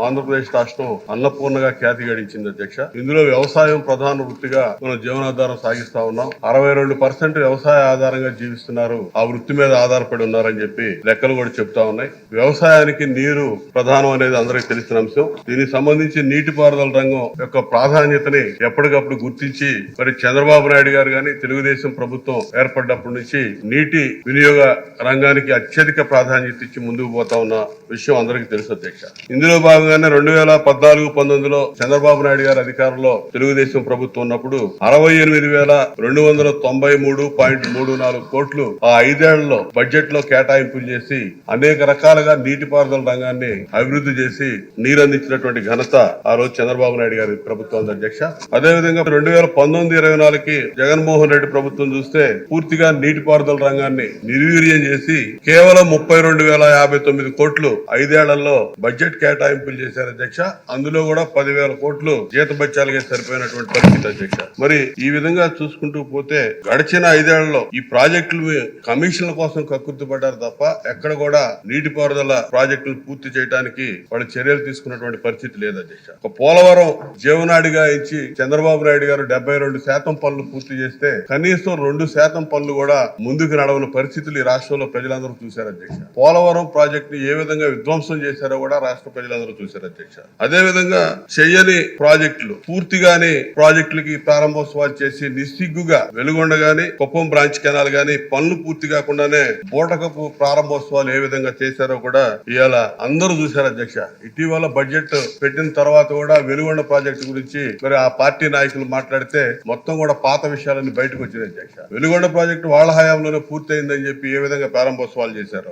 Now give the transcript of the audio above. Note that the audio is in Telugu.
ఆంధ్రప్రదేశ్ రాష్ట్రం అన్నపూర్ణగా ఖ్యాతి గడించింది అధ్యక్ష. ఇందులో వ్యవసాయం ప్రధాన వృత్తిగా మనం జీవనాధారం సాగిస్తా ఉన్నాం. 62% వ్యవసాయ ఆధారంగా జీవిస్తున్నారు, ఆ వృత్తి మీద ఆధారపడి ఉన్నారని చెప్పి లెక్కలు కూడా చెప్తా ఉన్నాయి. వ్యవసాయానికి నీరు ప్రధానం అనేది అందరికీ తెలిసిన అంశం. దీనికి సంబంధించి నీటిపారుదల రంగం యొక్క ప్రాధాన్యతని ఎప్పటికప్పుడు గుర్తించి మరి చంద్రబాబు నాయుడు గారు గాని తెలుగుదేశం ప్రభుత్వం ఏర్పడ్డప్పటి నుంచి నీటి వినియోగ రంగానికి అత్యధిక ప్రాధాన్యత ఇచ్చి ముందుకు పోతా ఉన్న విషయం అందరికీ తెలుసు అధ్యక్ష. ఇందులో భాగంగానే 2014-19లో చంద్రబాబు నాయుడు గారి అధికారంలో తెలుగుదేశం ప్రభుత్వం ఉన్నప్పుడు 68,293.34 కోట్లు ఆ 5 ఏళ్లలో బడ్జెట్ లో కేటాయింపులు చేసి అనేక రకాలుగా నీటిపారుదల రంగాన్ని అభివృద్ధి చేసి నీరందించినటువంటి ఘనత ఆ రోజు చంద్రబాబు నాయుడు గారి ప్రభుత్వం అధ్యక్ష. అదేవిధంగా 2019-24కి జగన్మోహన్ రెడ్డి ప్రభుత్వం చూస్తే పూర్తిగా నీటిపారుదల రంగాన్ని నిర్వీర్యం చేసి కేవలం 32,059 కోట్లు 5 ఏళ్లలో బడ్జెట్ కేటాయింపులు చేశారు అధ్యక్ష. అందులో కూడా 10,000 కోట్లు జీతభత్యాలుగా సరిపోయినటువంటి పరిస్థితి అధ్యక్ష. మరి ఈ విధంగా చూసుకుంటూ పోతే గడిచిన 5 ఏళ్లలో ఈ ప్రాజెక్టులు కమిషన్ల కోసం కక్కుర్తిపడ్డారు తప్ప ఎక్కడ కూడా నీటిపారుదల ప్రాజెక్టులు పూర్తి చేయడానికి వాళ్ళు చర్యలు తీసుకున్నటువంటి పరిస్థితి లేదు అధ్యక్ష. ఒక పోలవరం జీవనాడిగా ఇచ్చి చంద్రబాబు నాయుడు గారు 72% పనులు పూర్తి చేస్తే కనీసం 2% పనులు కూడా ముందుకు నడవని పరిస్థితులు ఈ రాష్ట్రంలో ప్రజలందరూ చూశారు అధ్యక్ష. పోలవరం ప్రాజెక్ట్ ని ఏ విధంగా విధ్వంసం చేశారో కూడా రాష్ట్ర ప్రజలందరూ చూశారు అధ్యక్ష. అదే విధంగా చెయ్యని ప్రాజెక్టులు పూర్తిగానే ప్రాజెక్టులకి ప్రారంభోత్సవాలు చేసి నిస్సిగ్గుగా వెలుగొండ గాని కుప్పం బ్రాంచ్ కెనాల్ గాని పనులు పూర్తి కాకుండానే బోటకపు ప్రారంభోత్సవాలు ఏ విధంగా చేశారో కూడా ఇవాళ అందరూ చూశారు అధ్యక్ష. ఇటీవల బడ్జెట్ పెట్టిన తర్వాత కూడా వెలుగొండ ప్రాజెక్టు గురించి మరి ఆ పార్టీ నాయకులు మాట్లాడితే మొత్తం కూడా పాత విషయాలన్నీ బయటకు వచ్చినాయి అధ్యక్ష. వెలుగొండ ప్రాజెక్టు వాళ్ళ హయాంలోనే పూర్తయిందని చెప్పి ఏ విధంగా ప్రారంభోత్సవాలు చేశారు.